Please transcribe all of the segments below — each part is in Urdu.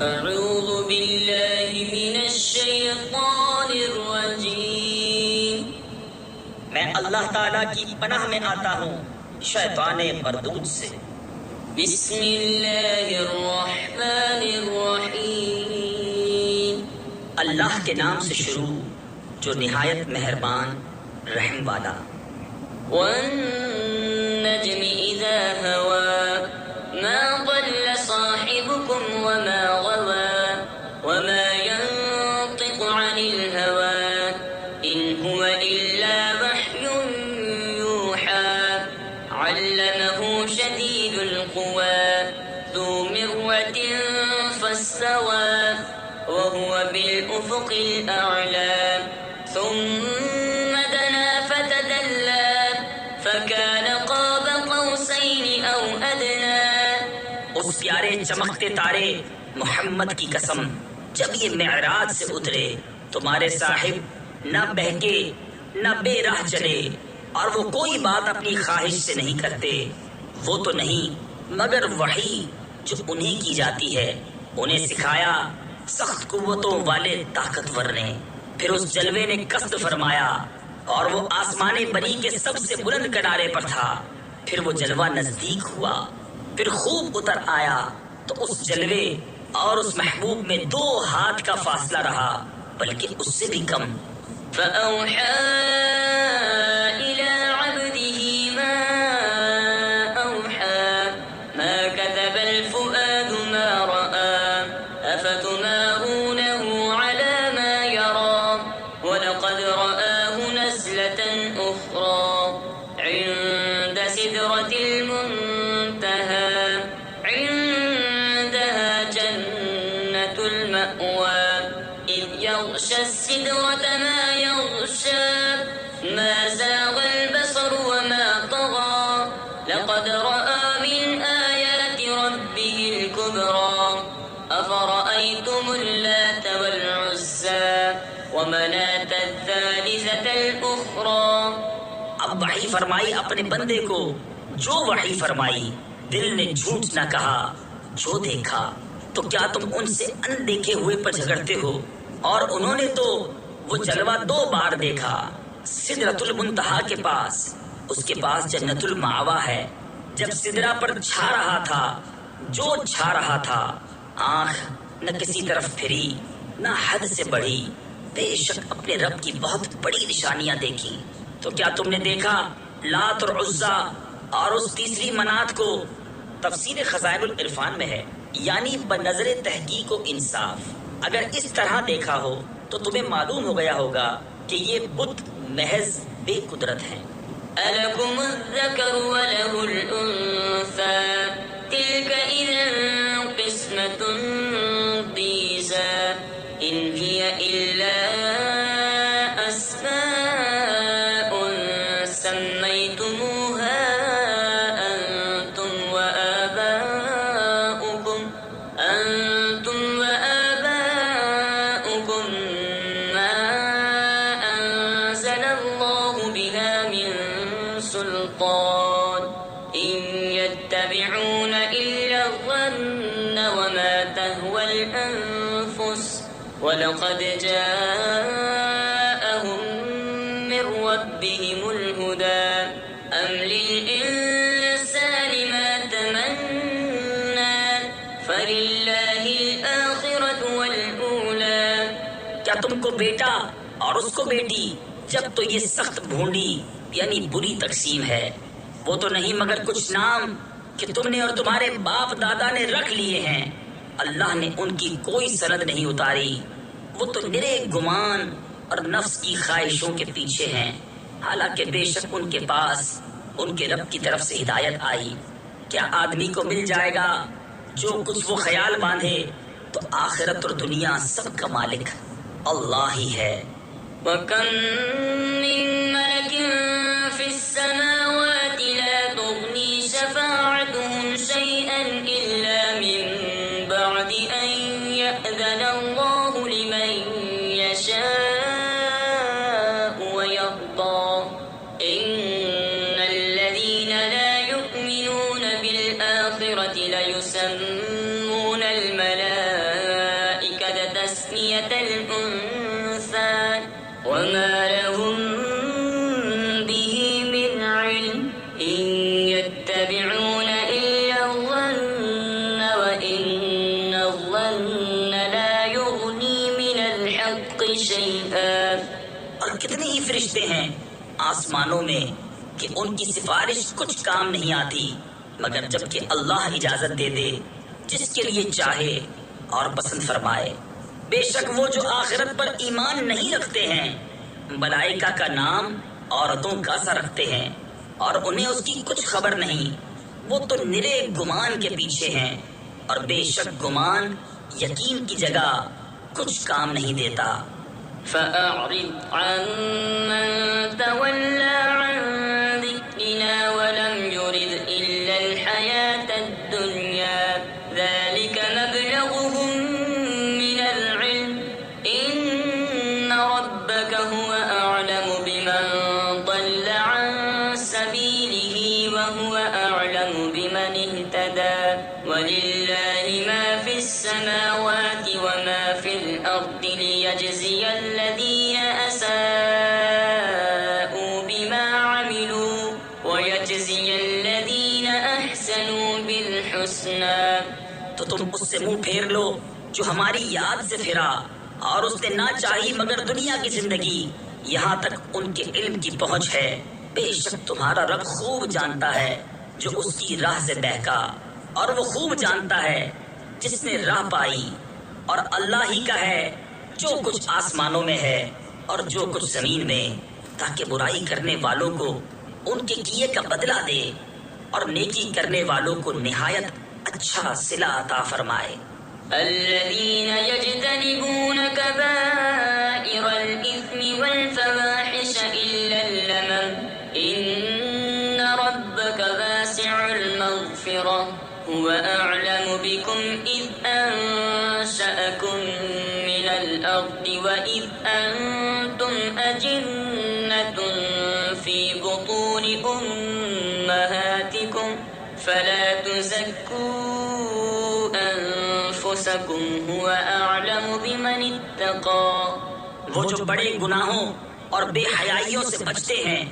أعوذ بالله من الشيطان الرجيم میں اللہ تعالیٰ کی پناہ میں آتا ہوں شیطان مردود سے۔ بسم اللہ الرحمن الرحیم اللہ کے نام سے شروع جو نہایت مہربان رحم والا۔ والنجم إذا هوى ما ضل صاحبكم وما غوى وما ينطق عن الهوى إن هو إلا وحي يوحى علمه شديد القوى ذو مرة فاستوى وهو بالأفق الأعلى ثم دنا فتدلى فكان قاب قوسين أو أدنى۔ اس پیارے چمکتے تارے محمد کی قسم، جب یہ معراج سے اترے تمہارے صاحب نہ بہکے نہ بے راہ چلے، اور وہ کوئی بات اپنی خواہش سے نہیں کرتے، وہ تو نہیں مگر وحی جو انہیں کی جاتی ہے۔ انہیں سکھایا سخت قوتوں والے طاقتور نے، پھر اس جلوے نے قصد فرمایا اور وہ آسمان بری کے سب سے بلند کنارے پر تھا۔ پھر وہ جلوہ نزدیک ہوا، پھر خوب اتر آیا تو اس جلوے اور اس محبوب میں 2 ہاتھ کا فاصلہ رہا، بلکہ اس سے بھی کم۔ فأوحى إلى عبده ما أوحى ما كذب الفؤاد ما رأى أفتمارونه على ما يرى ولقد رآه نزلة أخرى عند سدرة المنتهى عندها جنة المأوى إذ يغشى السدرة ما يغشى ما زاغ البصر وما طغى لقد رأى من آيات ربه الكبرى أفرأيتم اللات والعزى ومناة الثالثة الأخرى۔ اب وحی فرمائی اپنے بندے کو، جو وحی فرمائی دل نے جھوٹ نہ کہا، جو دیکھا تو کیا تم ان سے اندیکھے ہوئے پر جھگڑتے ہو؟ اور انہوں نے تو وہ جلوہ 2 بار دیکھا، سدرۃ المنتہا کے پاس، اس کے پاس جنت المأویٰ ہے۔ جب سدرہ پر چھا رہا تھا جو چھا رہا تھا، آنکھ نہ کسی طرف پھری نہ حد سے بڑھی، بے شک اپنے رب کی بہت بڑی نشانیاں دیکھی۔ تو کیا تم نے دیکھا لات اور عزا اور اس تیسری منات کو؟ تفسیر خزائن العرفان میں ہے، یعنی بنظر تحقیق و انصاف اگر اس طرح دیکھا ہو تو تمہیں معلوم ہو گیا ہوگا کہ یہ بت محض بے قدرت ہیں۔ ألكم الذكر وله الأنثى تلك إذا قسمة ضيزى إن هي إلا أسماء سميتموها أنتم وآباؤكم ما أنزل الله بها من سلطان إن يتبعون إلا الظن وما تهوى الأنفس ولقد جاءهم من ربهم الهدى أم للإنسان ما تمنى فلله الآخرة والأولى۔ کیا تم کو بیٹا اور اس کو بیٹی؟ جب تو یہ سخت بھونڈی یعنی بری تقسیم ہے۔ وہ تو نہیں مگر کچھ نام کہ تم نے اور تمہارے باپ دادا نے رکھ لیے ہیں، اللہ نے ان کی کوئی سند نہیں اتاری۔ وہ تو نرے گمان اور نفس کی خواہشوں کے پیچھے ہیں، حالانکہ بے شک ان کے پاس ان کے رب کی طرف سے ہدایت آئی۔ کیا آدمی کو مل جائے گا جو کچھ وہ خیال باندھے؟ تو آخرت اور دنیا سب کا مالک اللہ ہی ہے۔ وَكَم مِّن مَّلَكٍ فِي السَّمَاوَاتِ لَا تُغْنِي شَفَاعَتُهُمْ شَيْئًا إِلَّا مِن بَعْدِ أَن يَأْذَنَ اللَّهُ لِمَن يَشَاءُ وَيَرْضَىٰ إِنَّ الَّذِينَ لَا يُؤْمِنُونَ بِالْآخِرَةِ لَيُسَمُّونَ الْمَلَائِكَةَ تسمية الأنثى وما لهم به من علم إن يتبعون إلا الظن وإن الظن لا يغني من الحق شيئا. اور کتنے ہی فرشتے ہیں آسمانوں میں کہ ان کی سفارش کچھ کام نہیں آتی مگر جب کہ اللہ اجازت دے دے جس کے لیے چاہے اور پسند فرمائے. بے شک وہ جو آخرت پر ایمان نہیں رکھتے ہیں ملائکہ کا نام عورتوں کا سا رکھتے ہیں اور انہیں اس کی کچھ خبر نہیں. وہ تو نرے گمان کے پیچھے ہیں اور بے شک گمان یقین کی جگہ کچھ کام نہیں دیتا. فأعرض عمن تولى عن ذكرنا ولم يرد إلا الحياة الدنيا ذلك مبلغهم من العلم إن ربك هو أعلم بمن ضل عن سبيله وهو أعلم بمن اهتدى ولله ما في السماوات وما في الأرض ليجزي الذين أساءوا بما عملوا ويجزي الذين أحسنوا بالحسنى. تو تم اس سے منہ پھیر لو جو ہماری یاد سے پھرا اور اس نے نہ چاہی مگر دنیا کی زندگی یہاں تک ان کے علم کی پہنچ ہے. بے شک تمہارا رب خوب جانتا ہے جو اس کی راہ سے بہکا اور وہ خوب جانتا ہے جس نے راہ پائی. اور اللہ ہی کا ہے جو کچھ آسمانوں میں ہے اور جو کچھ زمین میں تاکہ برائی کرنے والوں کو ان کے کیے کا بدلہ دے اور نیکی کرنے والوں کو نہایت اچھا صلہ عطا فرمائے. الذين يجتنبون كبائر الإثم والفواحش إلا اللمم إن ربك واسع المغفرة هو أعلم بكم إذ أنشأكم من الأرض وإذ أنتم أجنة في بطون أمهاتكم فلا تزكوا أنفسكم هو أعلم بمن اتقى. وہ جو بڑے گناہوں اور بے حیائیوں سے بچتے ہیں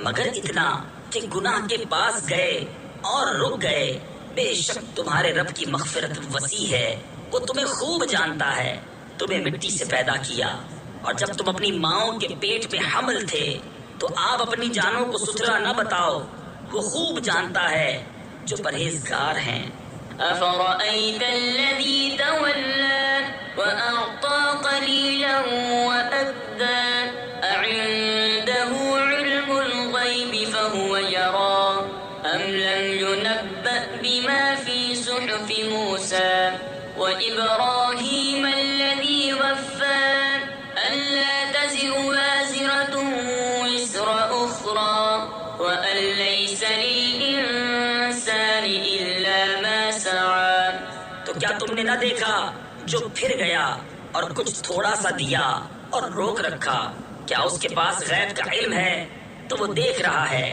مگر اتنا کہ گناہ کے پاس گئے اور رک گئے. بے شک تمہارے رب کی مغفرت وسیع ہے. وہ تمہیں خوب جانتا ہے. تمہیں مٹی سے پیدا کیا اور جب تم اپنی ماؤں کے پیٹ میں حمل تھے تو آپ اپنی جانوں کو ستھرا نہ بتاؤ. وہ خوب جانتا ہے جو پرہیزگار ہیں. أفرأيت الذي تولى وأعطى قليلا وأكدى أعنده علم الغيب فهو يرى أم لم ينبأ بما في صحف موسى وإبراهيم الذي وفى ألا تزر وازرة وزر أخرى وأن ليس للإنسان إلا ما سعى. تو کیا تم نے نہ دیکھا جو پھر گیا اور کچھ تھوڑا سا دیا اور روک رکھا؟ کیا اس کے پاس غیب کا علم ہے تو وہ دیکھ رہا ہے؟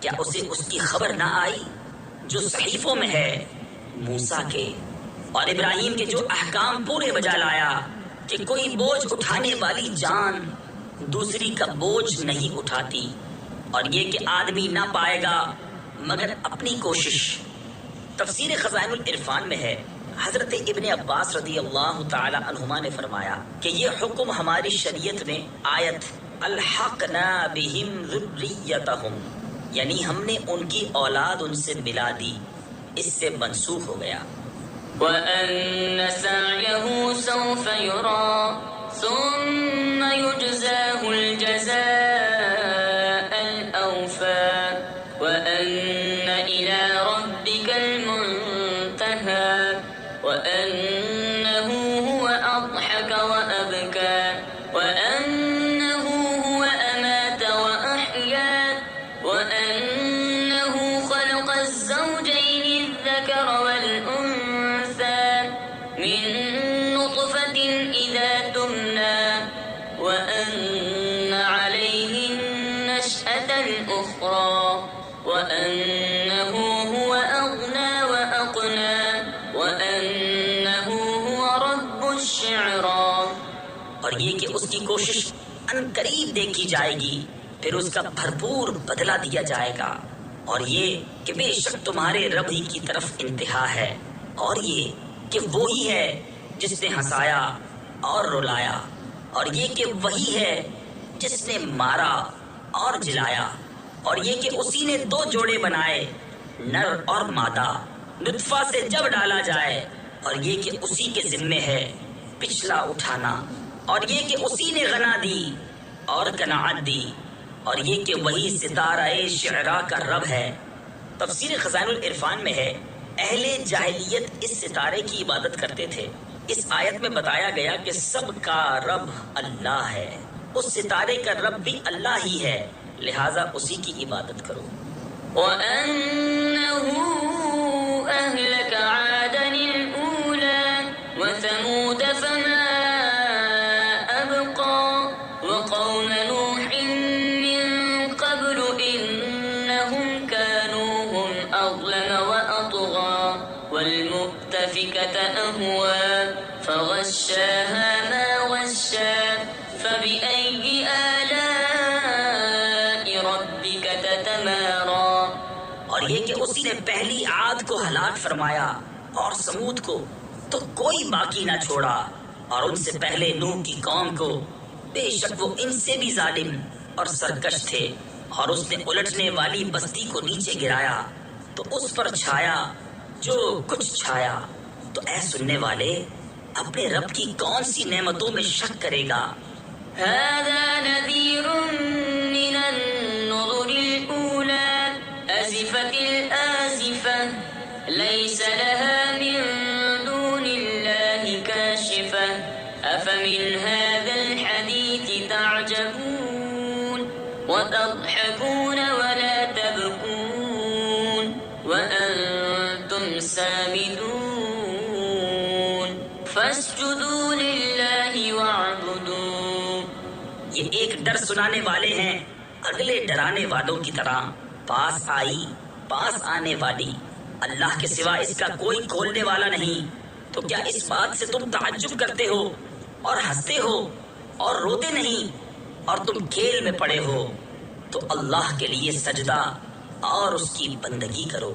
کیا اسے اس کی خبر نہ آئی جو صحیفوں میں ہے موسیٰ کے اور ابراہیم کے جو احکام پورے بجا لایا کہ کوئی بوجھ اٹھانے والی جان دوسری کا بوجھ نہیں اٹھاتی اور یہ کہ آدمی نہ پائے گا مگر اپنی کوشش. تفسیر خزائن العرفان میں ہے حضرت ابن عباس رضی اللہ تعالی عنہما نے فرمایا کہ یہ حکم ہماری شریعت میں آیت الحقنا بہم ذریتہم یعنی ہم نے ان کی اولاد ان سے ملا دی اس سے منسوخ ہو گیا. وَأَنَّ سَعْيَهُ سَوْفَ يُرَى ثُمَّ يُجْزَاهُ الْجَزَاءَ الْأَوْفَى وَأَنَّ إِلَى رَبِّكَ الْمُنْتَهَى وَأَنَّهُ هُوَ أَضْحَكَ وَأَبْكَى وَأَنَّهُ هُوَ أَمَاتَ وَأَحْيَا وَأَنَّهُ خَلَقَ الزَّوْجَيْنِ الذَّكَرَ وَالْأُنثَى مِن نُّطْفَةٍ إِذَا تُمْنَى وَأَنَّ عَلَيْهِ النَّشْأَةَ الْأُخْرَى وَأَنَّهُ هُوَ أَغْنَى وَأَقْنَى وَأَنَّهُ هُوَ رَبُّ الشِّعْرَى اور یہ کہ اس کی کوشش ان قریب دیکھی جائے گی، پھر اس کا بھرپور بدلہ دیا جائے گا، اور یہ کہ بے شک تمہارے رب ہی کی طرف انتہا ہے، اور یہ کہ وہی ہے جس نے ہنسایا اور رلایا، اور یہ کہ وہی ہے جس نے مارا اور جلایا، اور یہ کہ اسی نے دو جوڑے بنائے، نر اور مادہ، نطفہ سے جب ڈالا جائے، اور یہ کہ اسی کے ذمے ہے پچھلا اٹھانا، اور یہ کہ اسی نے غنا دی اور قناعت دی، اور یہ کہ وہی ستارہ شعراء کا رب ہے۔ تفسیر خزائن العرفان میں ہے اہل جاہلیت اس ستارے کی عبادت کرتے تھے۔ اس آیت میں بتایا گیا کہ سب کا رب اللہ ہے، اس ستارے کا رب بھی اللہ ہی ہے، لہٰذا اسی کی عبادت کرو۔ وَأَنَّهُ أَهْلَكَ عَادًا الْأُولَىٰ وَثَمُودَ فَمَا أَبْقَىٰ وَقَوْمَ نُوحٍ مِّن قَبْلُ إِنَّهُمْ كَانُوا هُمْ أَظْلَمَ وَأَطْغَىٰ وَالْمُؤْتَفِكَةَ أَهْوَىٰ فَغَشَّاهَا مَا غَشَّىٰ فَبِأَيِّ آلَاءِ رَبِّكَ تَتَمَارَىٰ۔ اور یہ کہ اسی نے پہلی عاد کو ہلاک فرمایا اور سمود کو تو کوئی باقی نہ چھوڑا، اور ان سے پہلے نوح کی قوم کو، بے شک وہ ان سے بھی ظالم اور سرکش تھے، اور اس نے الٹنے والی بستی کو نیچے گرایا تو اس پر چھایا جو کچھ چھایا۔ تو اے سننے والے، اپنے رب کی کون سی نعمتوں میں شک کرے گا؟ هذا نذير من النذر الأولى أزفت الآزفة ليس لها من دون الله كاشفة أفمن هذا الحديث تعجبون وتضحكون ولا تبكون وأنتم سامدون فاسجدوا لله واعبدوا۔ یہ ایک ڈر سنانے والے ہیں اگلے ڈرانے والوں کی طرح، پاس آئی پاس آنے والی، اللہ کے سوا اس کا کوئی کھولنے والا نہیں۔ تو کیا اس بات سے تم تعجب کرتے ہو اور ہنستے ہو اور روتے نہیں، اور تم کھیل میں پڑے ہو؟ تو اللہ کے لیے سجدہ اور اس کی بندگی کرو۔